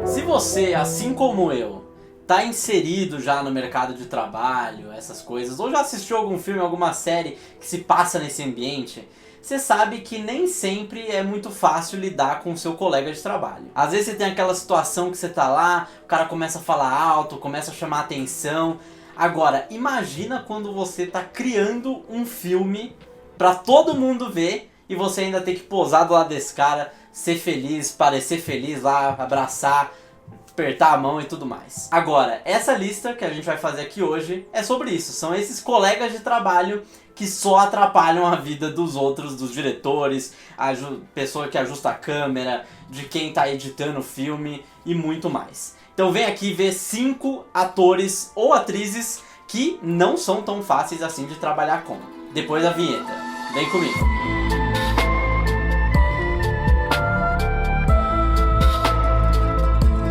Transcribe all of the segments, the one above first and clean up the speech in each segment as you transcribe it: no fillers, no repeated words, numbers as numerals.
Se você, assim como eu, tá inserido já no mercado de trabalho, essas coisas, ou já assistiu algum filme, alguma série que se passa nesse ambiente, você sabe que nem sempre é muito fácil lidar com o seu colega de trabalho. Às vezes você tem aquela situação que você tá lá, o cara começa a falar alto, começa a chamar atenção. Agora, imagina quando você tá criando um filme pra todo mundo ver e você ainda tem que posar do lado desse cara, ser feliz, parecer feliz lá, abraçar, apertar a mão e tudo mais. Agora, essa lista que a gente vai fazer aqui hoje é sobre isso. São esses colegas de trabalho que só atrapalham a vida dos outros, dos diretores, a pessoa que ajusta a câmera, de quem tá editando o filme e muito mais. Então vem aqui ver 5 atores ou atrizes que não são tão fáceis assim de trabalhar com. Depois da vinheta. Vem comigo.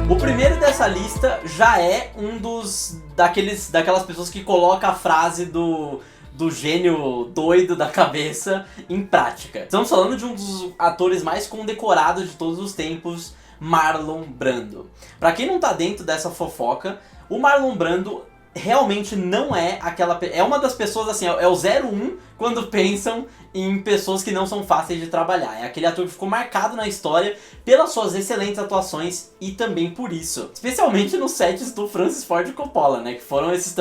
O primeiro dessa lista já é um daquelas pessoas que coloca a frase do gênio doido da cabeça em prática. Estamos falando de um dos atores mais condecorados de todos os tempos, Marlon Brando. Pra quem não tá dentro dessa fofoca, o Marlon Brando realmente não é aquela... É uma das pessoas assim, é o 01 quando pensam em pessoas que não são fáceis de trabalhar. É aquele ator que ficou marcado na história pelas suas excelentes atuações e também por isso. Especialmente nos sets do Francis Ford Coppola, né? Que foram esses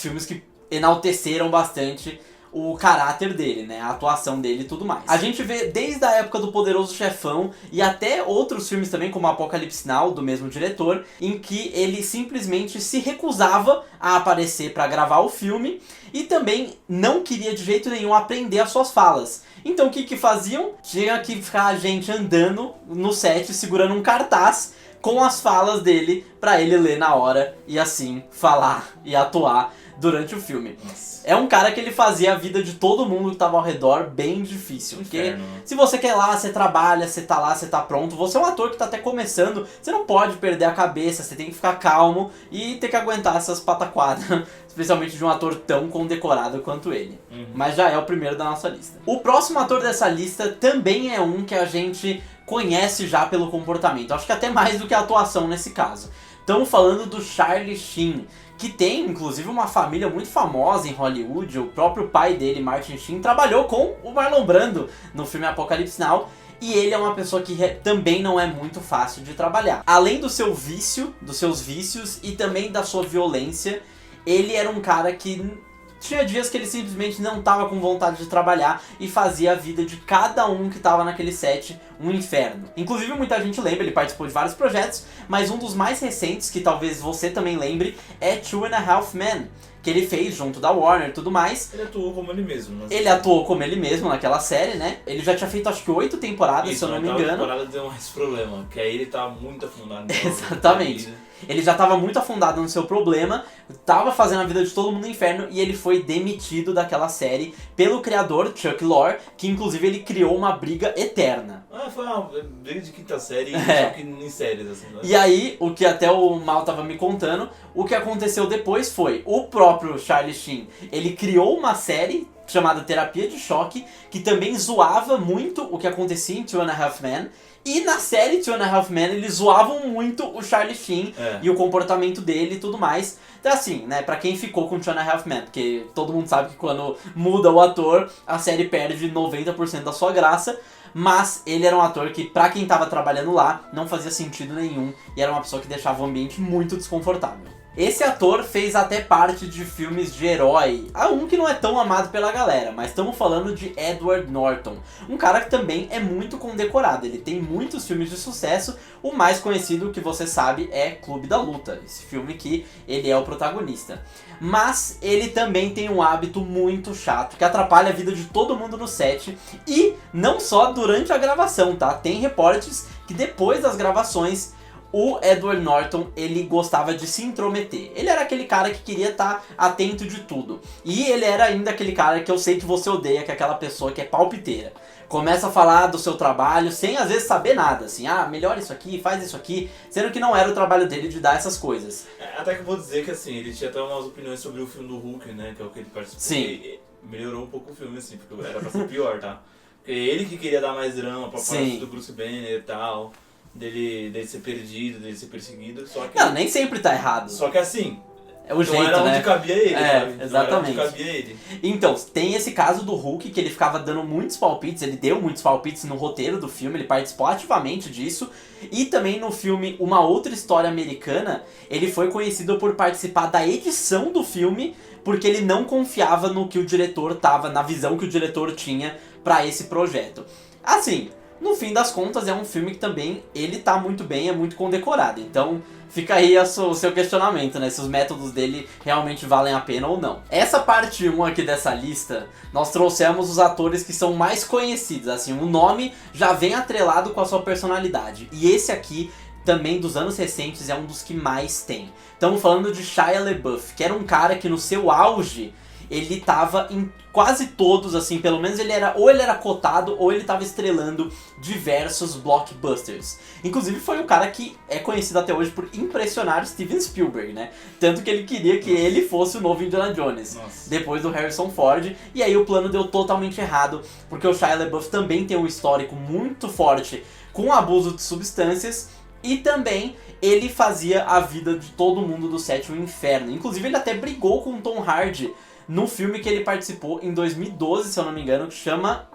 filmes que enalteceram bastante o caráter dele, né, a atuação dele e tudo mais. A gente vê desde a época do Poderoso Chefão e até outros filmes também, como Apocalipse Now, do mesmo diretor, em que ele simplesmente se recusava a aparecer para gravar o filme e também não queria de jeito nenhum aprender as suas falas. Então o que faziam? Tinha que ficar a gente andando no set segurando um cartaz com as falas dele para ele ler na hora e assim falar e atuar durante o filme. Nossa. É um cara que ele fazia a vida de todo mundo que tava ao redor bem difícil. Porque se você quer ir lá, você trabalha, você tá lá, você tá pronto, você é um ator que tá até começando, você não pode perder a cabeça, você tem que ficar calmo e ter que aguentar essas pataquadas, especialmente de um ator tão condecorado quanto ele. Mas já é o primeiro da nossa lista. O próximo ator dessa lista também é um que a gente conhece já pelo comportamento, acho que até mais do que a atuação nesse caso. Estamos falando do Charlie Sheen, que tem inclusive uma família muito famosa em Hollywood. O próprio pai dele, Martin Sheen, trabalhou com o Marlon Brando no filme Apocalipse Now. E ele é uma pessoa que também não é muito fácil de trabalhar. Além do seu vício, dos seus vícios e também da sua violência, ele era um cara que tinha dias que ele simplesmente não estava com vontade de trabalhar e fazia a vida de cada um que estava naquele set um inferno. Inclusive muita gente lembra, ele participou de vários projetos, mas um dos mais recentes, que talvez você também lembre, é Two and a Half Men, que ele fez junto da Warner e tudo mais. Ele atuou como ele mesmo. Ele atuou como ele mesmo naquela série, né? Ele já tinha feito acho que 8 temporadas, isso, se eu não me engano. A temporada deu mais problema, que aí ele tá muito afundado. Exatamente. Ele já estava muito afundado no seu problema, estava fazendo a vida de todo mundo no inferno e ele foi demitido daquela série pelo criador, Chuck Lorre, que inclusive ele criou uma briga eterna. Foi uma briga de quinta série, só que em séries, assim. Né? E aí, o que até o Mal tava me contando, o que aconteceu depois foi, o próprio Charlie Sheen, ele criou uma série chamada Terapia de Choque, que também zoava muito o que acontecia em Two and a Half Men. E na série Two and a Half Men eles zoavam muito o Charlie Sheen e o comportamento dele e tudo mais. Então assim, né, pra quem ficou com Two and a Half Men, porque todo mundo sabe que quando muda o ator, a série perde 90% da sua graça. Mas ele era um ator que, pra quem tava trabalhando lá, não fazia sentido nenhum. E era uma pessoa que deixava o ambiente muito desconfortável. Esse ator fez até parte de filmes de herói, um que não é tão amado pela galera, mas estamos falando de Edward Norton, um cara que também é muito condecorado, ele tem muitos filmes de sucesso, o mais conhecido que você sabe é Clube da Luta, esse filme que ele é o protagonista. Mas ele também tem um hábito muito chato, que atrapalha a vida de todo mundo no set, e não só durante a gravação, tá? Tem reportes que depois das gravações, o Edward Norton, ele gostava de se intrometer. Ele era aquele cara que queria estar atento de tudo. E ele era ainda aquele cara que eu sei que você odeia, que é aquela pessoa que é palpiteira. Começa a falar do seu trabalho sem às vezes saber nada, assim, melhora isso aqui, faz isso aqui, sendo que não era o trabalho dele de dar essas coisas. Até que eu vou dizer que assim, ele tinha até umas opiniões sobre o filme do Hulk, né, que é o que ele participou. Sim. E melhorou um pouco o filme, assim, porque era pra ser pior, tá? Ele que queria dar mais drama pra Sim. parte do Bruce Banner e tal, dele ser perdido, dele ser perseguido, só que... Não, nem sempre tá errado. Só que assim, É o jeito, não era né? onde cabia ele, sabe? Exatamente. Não era onde cabia ele. Então, tem esse caso do Hulk, que ele ficava dando muitos palpites, ele deu muitos palpites no roteiro do filme, ele participou ativamente disso. E também no filme Uma Outra História Americana, ele foi conhecido por participar da edição do filme, porque ele não confiava no que o diretor tava, na visão que o diretor tinha pra esse projeto. Assim, no fim das contas é um filme que também ele tá muito bem, é muito condecorado. Então fica aí o seu questionamento, né? Se os métodos dele realmente valem a pena ou não. Essa parte 1 aqui dessa lista, nós trouxemos os atores que são mais conhecidos. Assim, o nome já vem atrelado com a sua personalidade. E esse aqui, também dos anos recentes, é um dos que mais tem. Estamos falando de Shia LaBeouf, que era um cara que no seu auge, ele tava em quase todos, assim, pelo menos ele era cotado ou ele tava estrelando diversos blockbusters. Inclusive foi um cara que é conhecido até hoje por impressionar Steven Spielberg, né? Tanto que ele queria que ele fosse o novo Indiana Jones, depois do Harrison Ford, e aí o plano deu totalmente errado, porque o Shia LaBeouf também tem um histórico muito forte com abuso de substâncias, e também ele fazia a vida de todo mundo do set um inferno. Inclusive ele até brigou com o Tom Hardy no filme que ele participou em 2012, se eu não me engano, que chama...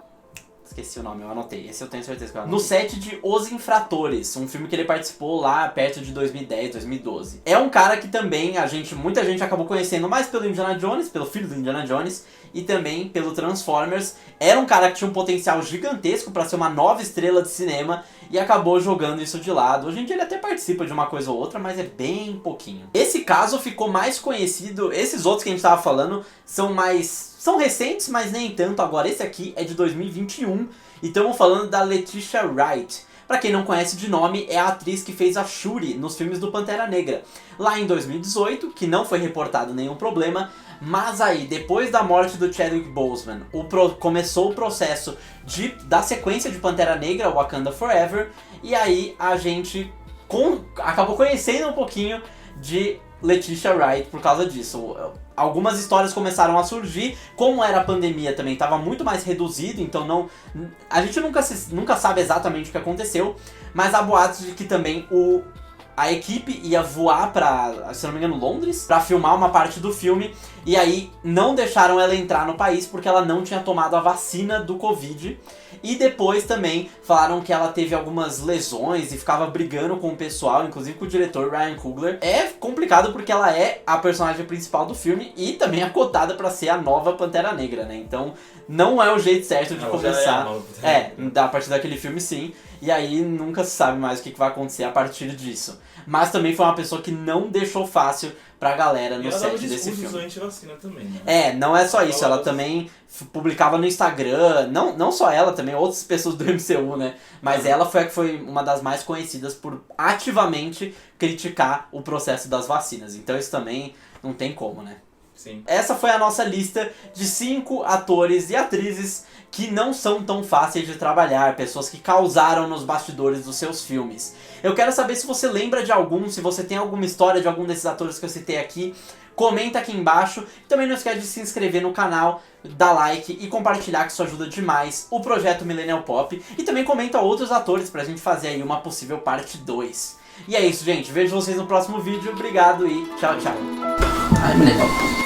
Esqueci o nome, eu anotei. Esse eu tenho certeza que eu anotei. No set de Os Infratores, um filme que ele participou lá perto de 2010, 2012. É um cara que também muita gente acabou conhecendo mais pelo Indiana Jones, pelo filho do Indiana Jones, e também pelo Transformers. Era um cara que tinha um potencial gigantesco para ser uma nova estrela de cinema e acabou jogando isso de lado. Hoje em dia ele até participa de uma coisa ou outra, mas é bem pouquinho. Esse caso ficou mais conhecido, esses outros que a gente tava falando são recentes, mas nem tanto. Agora esse aqui é de 2021 e estamos falando da Letitia Wright. Pra quem não conhece de nome, é a atriz que fez a Shuri nos filmes do Pantera Negra. Lá em 2018, que não foi reportado nenhum problema, mas aí, depois da morte do Chadwick Boseman, começou o processo da sequência de Pantera Negra, Wakanda Forever, e aí a gente acabou conhecendo um pouquinho de Letitia Wright por causa disso. Algumas histórias começaram a surgir, como era a pandemia também estava muito mais reduzido, então a gente nunca sabe exatamente o que aconteceu, mas há boatos de que também a equipe ia voar pra, se não me engano, Londres, pra filmar uma parte do filme, e aí não deixaram ela entrar no país porque ela não tinha tomado a vacina do Covid. E depois também falaram que ela teve algumas lesões e ficava brigando com o pessoal, inclusive com o diretor Ryan Coogler. É complicado porque ela é a personagem principal do filme e também é cotada pra ser a nova Pantera Negra, né? Então não é o jeito certo de começar. A partir daquele filme sim. E aí nunca se sabe mais o que vai acontecer a partir disso. Mas também foi uma pessoa que não deixou fácil pra galera no set desse filme. Anti-vacina também, né? Não é só isso, ela também publicava no Instagram, não só ela, também outras pessoas do MCU, né? Mas ela foi uma das mais conhecidas por ativamente criticar o processo das vacinas. Então isso também não tem como, né? Sim. Essa foi a nossa lista de 5 atores e atrizes que não são tão fáceis de trabalhar, pessoas que causaram nos bastidores dos seus filmes. Eu quero saber se você lembra de algum, se você tem alguma história de algum desses atores que eu citei aqui, comenta aqui embaixo. Também não esquece de se inscrever no canal, dar like e compartilhar, que isso ajuda demais o projeto Millennial Pop. E também comenta outros atores pra gente fazer aí uma possível parte 2. E é isso, gente. Vejo vocês no próximo vídeo. Obrigado e tchau, tchau. Ai, Millennial Pop.